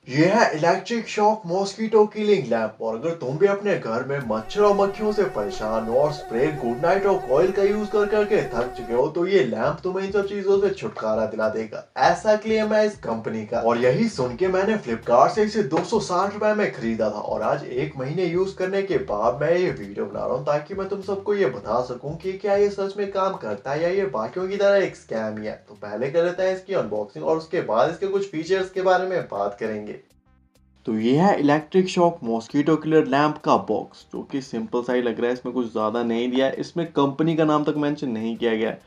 ये है electric shock mosquito killing lamp. और अगर तुम भी अपने घर में मच्छर और मक्खियों से परेशान हो और स्प्रे गुड नाइट और कॉइल का यूज कर करके थक चुके हो, तो ये लैंप तुम्हें इन सब चीजों से छुटकारा दिला देगा, ऐसा क्लेम है इस कंपनी का। और यही सुन के मैंने फ्लिपकार्ट से इसे 260 रुपए में खरीदा था और आज 1 महीने यूज करने के बाद मैं ये वीडियो बना रहा हूँ ताकि मैं तुम सबको ये बता सकूं कि क्या ये सच में काम करता है या ये बाकियों की तरह एक स्कैम ही है। तो पहले कर लेते हैं इसकी अनबॉक्सिंग और उसके बाद इसके कुछ फीचर्स के बारे में बात करेंगे। तो ये है electric shock mosquito killer lamp का बॉक्स, जो कि सिंपल सा ही लग रहा है। इसमें कुछ ज़्यादा नहीं दिया है, इसमें कंपनी का नाम तक मेंशन नहीं किया गया है।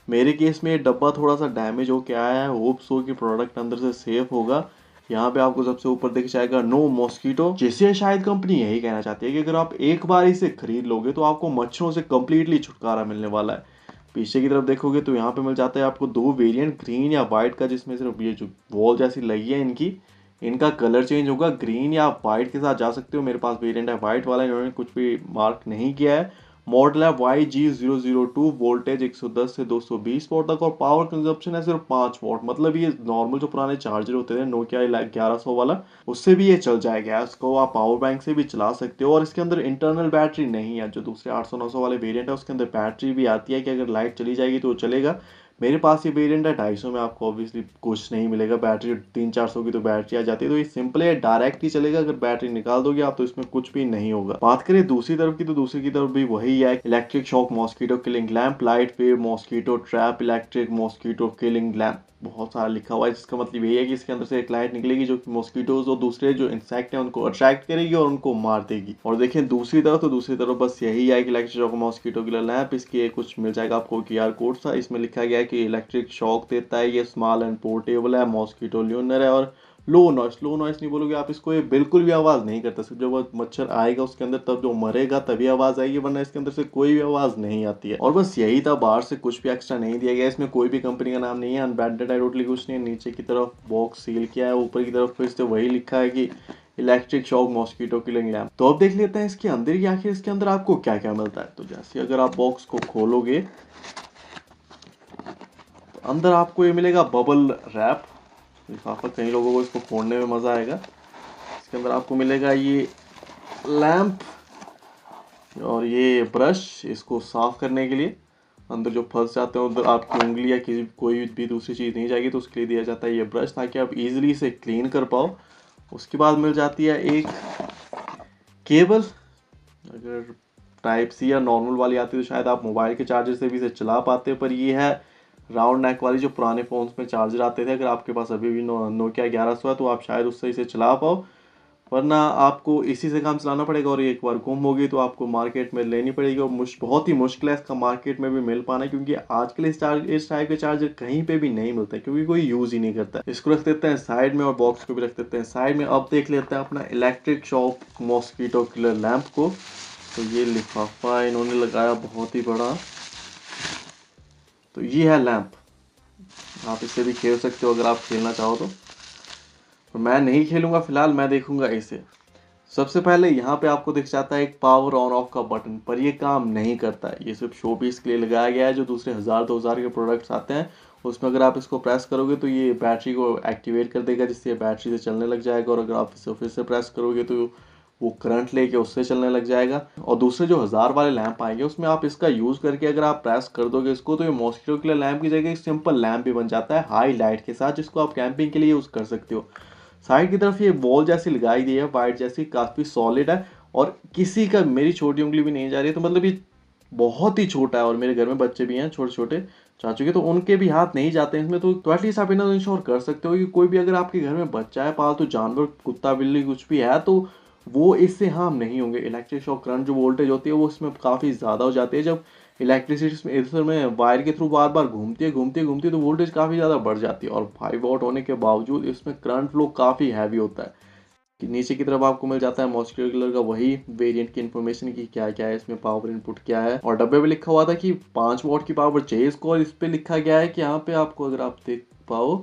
मेरे केस में ये डब्बा थोड़ा सा डैमेज हो के आया है, होप सो कि प्रोडक्ट अंदर से सेफ होगा। यहाँ पे आपको सबसे ऊपर दिख जाएगा नो मॉस्किटो, जिससे शायद कंपनी यही कहना चाहती है कि अगर आप एक बार इसे खरीद लोगे तो आपको मच्छरों से कम्प्लीटली छुटकारा मिलने वाला है। पीछे की तरफ देखोगे तो यहाँ पे मिल जाता है आपको दो वेरिएंट, ग्रीन या वाइट का, जिसमें सिर्फ ये जो वॉल जैसी लगी है इनका कलर चेंज होगा। ग्रीन या वाइट के साथ जा सकते हो। मेरे पास वेरिएंट है वाइट वाला, इन्होंने कुछ भी मार्क नहीं किया है। मॉडल है YG002, वोल्टेज 110 से 220 वोल्ट तक और पावर कंजप्शन है सिर्फ 5 वोल्ट। मतलब ये नॉर्मल जो पुराने चार्जर होते थे नोकिया 1100 वाला, उससे भी ये चल जाएगा। इसको आप पावर बैंक से भी चला सकते हो और इसके अंदर इंटरनल बैटरी नहीं है। जो दूसरे 800 900 वाले वेरिएंट है उसके अंदर बैटरी भी आती है कि अगर लाइट चली जाएगी तो चलेगा। मेरे पास ये वेरिएंट है 250 में, आपको ऑब्वियसली कुछ नहीं मिलेगा। बैटरी 300 400 की तो बैटरी आ जाती है, तो ये सिंपल है, डायरेक्ट ही चलेगा। अगर बैटरी निकाल दोगे आप तो इसमें कुछ भी नहीं होगा। बात करें दूसरी तरफ की, तो दूसरी की तरफ भी वही है, electric shock mosquito killing lamp, light wave mosquito trap electric mosquito killing lamp. बहुत सारा लिखा हुआ है, जिसका मतलब यही है कि इसके अंदर से एक लाइट निकलेगी जो कि मॉस्किटोज और दूसरे जो इंसेक्ट हैं उनको अट्रैक्ट करेगी और उनको मार देगी। और देखें दूसरी तरफ, तो दूसरी तरफ बस यही है कि electric shock mosquito killer lamp. इसके कुछ मिल जाएगा आपको QR कोड सा, इसमें लिखा गया है कि इलेक्ट्रिक शॉक देता है, ये स्मॉल एंड पोर्टेबल है, मॉस्किटो ल्यूनर है और लो नॉइस नहीं बोलोगे आप इसको, ये बिल्कुल भी आवाज़ नहीं करता। सिर्फ जब वो मच्छर आएगा उसके अंदर तब जो मरेगा तभी आवाज़ आएगी, वरना इसके अंदर से कोई भी आवाज़ नहीं आती है। और बस यही था, बाहर से कुछ भी एक्स्ट्रा नहीं दिया गया। इसमें कोई भी कंपनी का नाम नहीं है, अनब्रांडेड है, टोटली कुछ नहीं है। नीचे की तरफ बॉक्स सील किया है, ऊपर की तरफ फिर से वही लिखा है कि electric shock mosquito killing lamp. तो अब देख लेते हैं इसके अंदर कि आखिर इसके अंदर आपको क्या क्या मिलता है। तो जैसे अगर आप बॉक्स को खोलोगे तो अंदर आपको ये मिलेगा बबल रैप लिफाफा। कई लोगों को इसको फोड़ने में मजा आएगा। इसके अंदर आपको मिलेगा ये लैंप और ये ब्रश, इसको साफ करने के लिए। अंदर जो फंस जाते हैं उधर आपकी उंगली या किसी कोई भी दूसरी चीज़ नहीं जाएगी, तो उसके लिए दिया जाता है ये ब्रश, ताकि आप इजीली इसे क्लीन कर पाओ। उसके बाद मिल जाती है एक केबल। अगर टाइप सी या नॉर्मल वाली आती तो शायद आप मोबाइल के चार्जर से भी इसे चला पाते, पर ये है राउंड नेक वाली, जो पुराने फ़ोन्स में चार्जर आते थे। अगर आपके पास अभी भी नोकिया 1100 है तो आप शायद उससे इसे चला पाओ, वरना आपको इसी से काम चलाना पड़ेगा। और एक बार गुम होगी तो आपको मार्केट में लेनी पड़ेगी और बहुत ही मुश्किल है इसका मार्केट में भी मिल पाना, क्योंकि आजकल इस टाइप के चार्जर कहीं पे भी नहीं मिलते, क्योंकि कोई यूज़ ही नहीं करता। इसको रख देते हैं साइड में और बॉक्स को भी रख देते हैं साइड में। अब देख लेते हैं अपना electric shock mosquito killer lamp को। तो ये लिफाफा इन्होंने लगाया बहुत ही बड़ा। तो ये है लैंप, आप इससे भी खेल सकते हो अगर आप खेलना चाहो तो मैं नहीं खेलूंगा फिलहाल, मैं देखूंगा इसे। सबसे पहले यहाँ पे आपको दिख जाता है एक पावर ऑन ऑफ का बटन, पर ये काम नहीं करता है। ये सिर्फ शो पीस के लिए लगाया गया है। जो दूसरे 1000 2000 के प्रोडक्ट्स आते हैं उसमें अगर आप इसको प्रेस करोगे तो ये बैटरी को एक्टिवेट कर देगा, जिससे ये बैटरी से चलने लग जाएगा। और अगर आप इसे फिर से प्रेस करोगे तो वो करंट लेके उससे चलने लग जाएगा। और दूसरे जो 1000 वाले लैंप आएंगे उसमें आप इसका यूज़ करके अगर आप प्रेस कर दोगे इसको, तो ये मॉस्किटो किलर लैंप की जगह एक सिंपल लैंप भी बन जाता है हाई लाइट के साथ, जिसको आप कैंपिंग के लिए यूज़ कर सकते हो। साइड की तरफ ये बॉल जैसी लगाई गई है, वाइट जैसी, काफ़ी सॉलिड है और किसी का, मेरी छोटी उंगली भी नहीं जा रही है। तो मतलब ये बहुत ही छोटा है और मेरे घर में बच्चे भी हैं छोटे छोटे चाचू के, तो उनके भी हाथ नहीं जाते हैं इसमें। तो एटलीस्ट आप इतना इंश्योर कर सकते हो कि कोई भी अगर आपके घर में बच्चा है, पालतू जानवर, कुत्ता बिल्ली कुछ भी है, तो वो इससे हार्म नहीं होंगे। इलेक्ट्रिक शॉक करंट जो वोल्टेज होती है वो इसमें काफ़ी ज़्यादा हो जाती है। जब इलेक्ट्रिसिटी इधर में वायर के थ्रू बार बार घूमती है तो वोल्टेज काफ़ी ज़्यादा बढ़ जाती है। और 5 वॉट होने के बावजूद इसमें करंट फ्लो काफ़ी हैवी होता है। कि नीचे की तरफ आपको मिल जाता है मॉस्किटो किलर का वही वेरिएंट की इन्फॉर्मेशन की क्या क्या है इसमें, पावर इनपुट क्या है। और डब्बे पे लिखा हुआ था कि 5 वॉट की पावर चाहिए इसको, और इस पे लिखा गया है कि यहाँ पे आपको अगर आप देख पाओ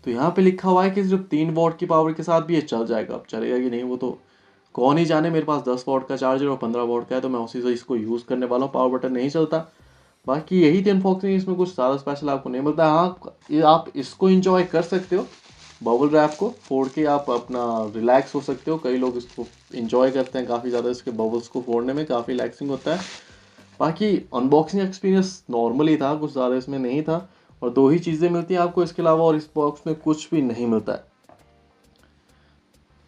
तो यहाँ पे लिखा हुआ है कि सिर्फ 3 वॉट की पावर के साथ भी ये चल जाएगा। अब चलेगा कि नहीं वो तो कौन ही जाने। मेरे पास 10 वॉट का चार्जर और 15 वॉट का है, तो मैं उसी से इसको यूज़ करने वाला हूँ। पावर बटन नहीं चलता। बाकी यही थी अनबॉक्सिंग, इसमें कुछ ज़्यादा स्पेशल आपको नहीं मिलता। हाँ, आप इसको इंजॉय कर सकते हो, बबल रैप को फोड़ के आप अपना रिलैक्स हो सकते हो। कई लोग इसको इंजॉय करते हैं काफ़ी ज़्यादा, इसके बबल्स को फोड़ने में काफ़ी रिलैक्सिंग होता है। बाकी अनबॉक्सिंग एक्सपीरियंस नॉर्मल ही था, कुछ ज़्यादा इसमें नहीं था। और दो ही चीज़ें मिलती हैं आपको इसके अलावा, और इस बॉक्स में कुछ भी नहीं मिलता है।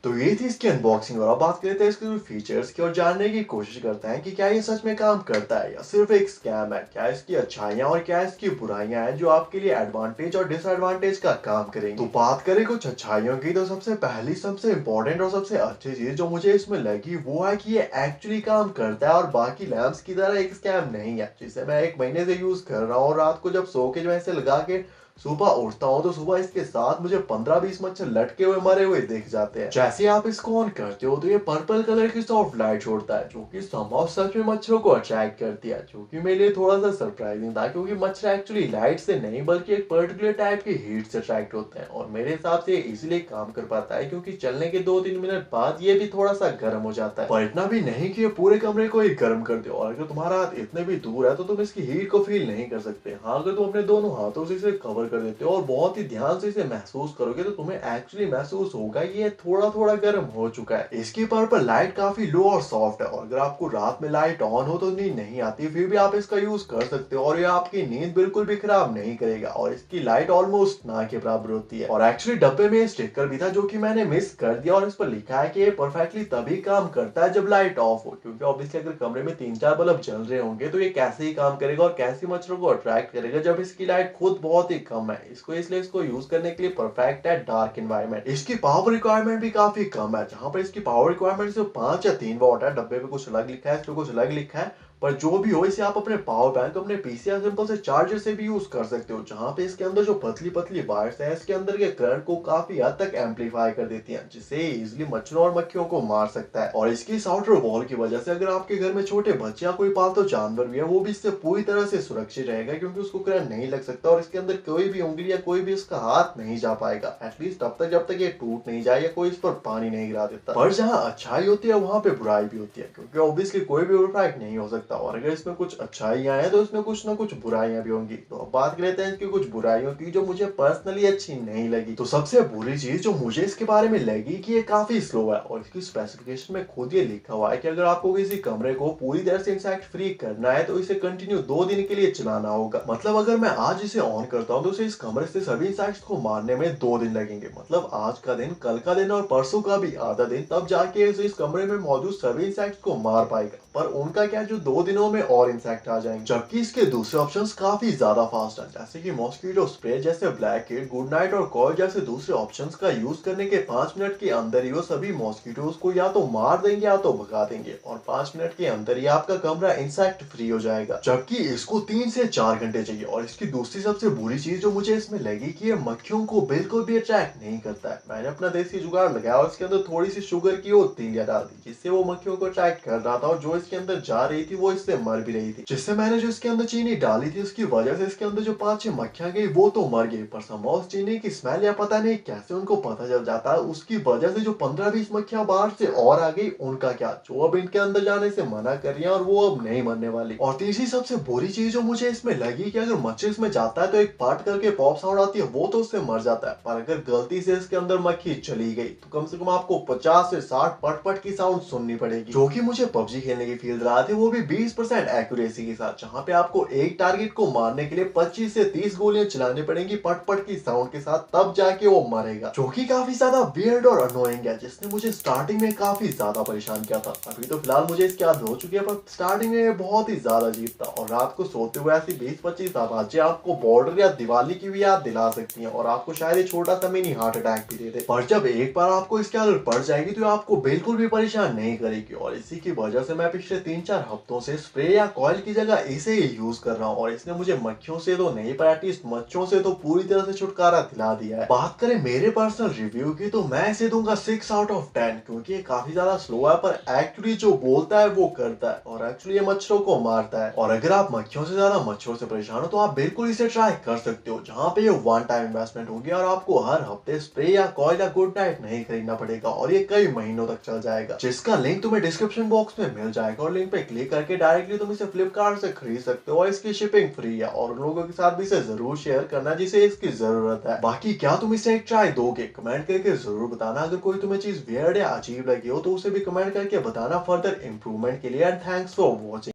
तो ये थी इसकी अनबॉक्सिंग, और अब बात करते हैं इसके फीचर्स की और जानने की कोशिश करते हैं कि क्या ये सच में काम करता है या सिर्फ एक स्कैम है। क्या इसकी अच्छाइयाँ और क्या इसकी बुराइयां हैं जो आपके लिए एडवांटेज और डिसएडवांटेज का काम करेंगे। तो बात करें कुछ अच्छाइयों की, तो सबसे पहली, सबसे इंपॉर्टेंट और सबसे अच्छी चीज जो मुझे इसमें लगी वो है कि ये एक्चुअली काम करता है और बाकी लैंप्स की तरह एक स्कैम नहीं है, जिसे मैं 1 महीने से यूज कर रहा हूँ। और रात को जब सो के जो ऐसे लगा के सुबह उठता हूँ तो सुबह इसके साथ मुझे 15-20 मच्छर लटके हुए मरे हुए दिख जाते हैं। जैसे आप इसको ऑन करते हो तो ये पर्पल कलर की सॉफ्ट लाइट छोड़ता है, जो कि समहाउ सच में मच्छरों को अट्रैक्ट करती है, जो कि मेरे लिए थोड़ा सा सरप्राइजिंग था, क्योंकि मच्छर एक्चुअली लाइट से नहीं बल्कि एक पर्टिकुलर टाइप की हीट से अट्रैक्ट होते हैं। और मेरे हिसाब से इजीली काम कर पाता है, क्योंकि चलने के 2-3 मिनट बाद ये भी थोड़ा सा गर्म हो जाता है, पर इतना भी नहीं कि ये पूरे कमरे को ही गर्म कर दे। और अगर तुम्हारा हाथ इतने भी दूर है तो तुम इसकी हीट को फील नहीं कर सकते। हाँ, अगर तुम अपने दोनों हाथों से इसे कवर कर देते हो और बहुत ही ध्यान से इसे महसूस करोगे तो तुम्हें एक्चुअली महसूस होगा ये थोड़ा थोड़ा गर्म हो चुका है। इसकी पर्पल लाइट काफी लो और सॉफ्ट है, और अगर आपको रात में लाइट ऑन हो तो नींद नहीं आती, फिर भी आप इसका यूज कर सकते हो और ये आपकी नींद बिल्कुल भी खराब नहीं करेगा। और इसकी लाइट ऑलमोस्ट ना के बराबर होती है। और एक्चुअली डब्बे में स्टिकर भी था जो कि मैंने मिस कर दिया, और इस पर लिखा है कि ये परफेक्टली तभी काम करता है जब लाइट ऑफ हो, क्योंकि ऑब्वियसली अगर कमरे में 3-4 बल्ब जल रहे होंगे तो ये कैसे ही काम करेगा और कैसे मच्छरों को अट्रैक्ट करेगा जब इसकी लाइट खुद बहुत ही कम है। इसलिए इसको यूज करने के लिए परफेक्ट है डार्क एनवायरनमेंट। इसकी पावर रिक्वायरमेंट भी काफी कम है, जहां पर इसकी पावर रिक्वायरमेंट सिर्फ 5 या 3 वॉट है। डब्बे पे कुछ अलग लिखा है, इस पे कुछ अलग लिखा है, पर जो भी हो इसे आप अपने पावर बैंक, अपने पीसी या सिंपल से चार्जर से भी यूज कर सकते हो, जहां पे इसके अंदर जो पतली पतली वायर्स है इसके अंदर के करंट को काफी हद तक एम्पलीफाई कर देती हैं, जिससे इजिली मच्छरों और मक्खियों को मार सकता है। और इसकी आउटर वॉल की वजह से अगर आपके घर में छोटे बच्चे या कोई पालतू जानवर भी है वो भी इससे पूरी तरह से सुरक्षित रहेगा, क्योंकि उसको करंट नहीं लग सकता और इसके अंदर कोई भी उंगली या कोई भी उसका हाथ नहीं जा पाएगा, एटलीस्ट तब तक जब तक ये टूट नहीं जाए या कोई इस पर पानी नहीं गिरा देता। पर जहाँ अच्छाई होती है वहां पे बुराई भी होती है, क्योंकि ऑब्वियसली कोई भी परफेक्ट नहीं हो सकता, और अगर इसमें कुछ अच्छाइयां हैं तो इसमें कुछ ना कुछ बुराइयां भी होंगी। तो अब बात करते हैं इसकी कुछ बुराइयों की जो मुझे पर्सनली अच्छी नहीं लगी। तो सबसे बुरी चीज जो मुझे इसके बारे में लगी कि ये काफी स्लो है, और इसकी स्पेसिफिकेशन में खुद ये लिखा हुआ है कि अगर आपको किसी कमरे को पूरी तरह से इंसेक्ट फ्री करना है तो इसे कंटिन्यू 2 दिन के लिए चलाना होगा। मतलब अगर मैं आज इसे ऑन करता हूँ तो उसे इस कमरे से सभी इंसेक्ट्स को मारने में 2 दिन लगेंगे। मतलब आज का दिन, कल का दिन और परसों का भी आधा दिन, तब जाके इस कमरे में मौजूद सभी इंसेक्ट्स को मार पाएगा। पर उनका क्या जो 2 दिनों में और इंसेक्ट आ जाएंगे। जबकि इसके दूसरे ऑप्शंस काफी ज्यादा फास्ट हैं, जैसे कि मॉस्किटो स्प्रे, जैसे ब्लैक किट, गुड नाइट और कॉइल जैसे दूसरे ऑप्शंस का यूज करने के 5 मिनट के अंदर ही वो सभी मॉस्किटोज को या तो मार देंगे या तो भगा देंगे, और 5 मिनट के अंदर ही आपका कमरा इंसेक्ट फ्री हो जाएगा। जबकि इसको 3 से 4 घंटे चाहिए। और इसकी दूसरी सबसे बुरी चीज जो मुझे इसमें लगी कि ये मक्खियों को बिल्कुल भी अट्रैक्ट नहीं करता है। मैंने अपना देसी जुगाड़ लगाया और इसके अंदर थोड़ी सी शुगर की और तीलियां डाल दी, जिससे वो मक्खियों को अट्रैक्ट कर रहा था, और जो इसके अंदर जा रही थी वो इससे मर भी रही थी। जिससे मैंने जो इसके अंदर चीनी डाली थी उसकी वजह से इसके अंदर जो 5-6 मक्खियां गई वो तो मर गई, पर समहाउ चीनी की स्मेल या पता नहीं कैसे उनको पता चल जाता है, उसकी वजह से जो 15-20 मक्खियां बाहर से और आ गई, उनका क्या, जो अब इनके अंदर जाने से मना कर रही है और वो अब नहीं मरने वाली। और तीसरी सबसे बुरी चीज जो मुझे इसमें लगी कि अगर मच्छर इसमें जाता है तो एक पार्ट करके पॉप साउंड आती है, वो तो उससे मर जाता है, पर अगर गलती से इसके अंदर मक्खी चली गई तो कम से कम आपको 50 से 60 पट पट की साउंड सुननी पड़ेगी, जो कि मुझे पबजी खेलने की फील रहा थी, वो भी 20% एक्यूरेसी के साथ, जहां पे आपको एक टारगेट को मारने के लिए 25 से 30 गोलियां चलानी पड़ेंगी पट पट की साउंड के साथ, तब जाके वो मरेगा, जो कि काफी ज्यादा वियर्ड और अनोइंग है, जिसने मुझे स्टार्टिंग में काफी ज्यादा परेशान किया था। अभी तो फिलहाल मुझे इसकी याद हो चुकी है, पर स्टार्टिंग में बहुत ही ज्यादा अजीब था, और रात को सोते हुए ऐसी 20-25 आवाजें आपको बॉर्डर या दिवाली की भी याद दिला सकती हैं, और आपको शायद एक छोटा सा मिनी हार्ट अटैक भी दे दे। पर जब एक बार आपको इसकी आदत पड़ जाएगी तो आपको बिल्कुल भी परेशान नहीं करेगी, और इसी की वजह से मैं पिछले 3-4 हफ्तों से स्प्रे या कॉइल की जगह इसे ही यूज कर रहा हूँ, और इसने मुझे मक्खियों से तो नहीं पर एटलीस्ट मच्छरों से तो पूरी तरह से छुटकारा दिला दिया है। बात करें मेरे पर्सनल रिव्यू की तो मैं इसे दूंगा 6 आउट ऑफ 10, क्योंकि ये काफी ज्यादा स्लो है पर एक्चुअली जो बोलता है वो करता है, और एक्चुअली ये मच्छरों को मारता है। और अगर आप मक्खियों से ज्यादा मच्छरों से परेशान हो तो आप बिल्कुल इसे ट्राई कर सकते हो, जहाँ पे ये वन टाइम इन्वेस्टमेंट होगी और आपको हर हफ्ते स्प्रे या कॉइल या गुड नाइट नहीं खरीदना पड़ेगा, और ये कई महीनों तक चल जाएगा, जिसका लिंक तुम्हें डिस्क्रिप्शन बॉक्स में मिल जाएगा, और लिंक पे क्लिक करके करके डायरेक्टली तुम इसे फ्लिपकार्ट से खरीद सकते हो और इसकी शिपिंग फ्री है और उन लोगों के साथ भी इसे जरूर शेयर करना जिसे इसकी जरूरत है। बाकी क्या तुम इसे एक ट्राई दोगे? कमेंट करके जरूर बताना। अगर कोई तुम्हें चीज वियर्ड या अजीब लगी हो तो उसे भी कमेंट करके बताना फर्दर इंप्रूवमेंट के लिए। And thanks for watching.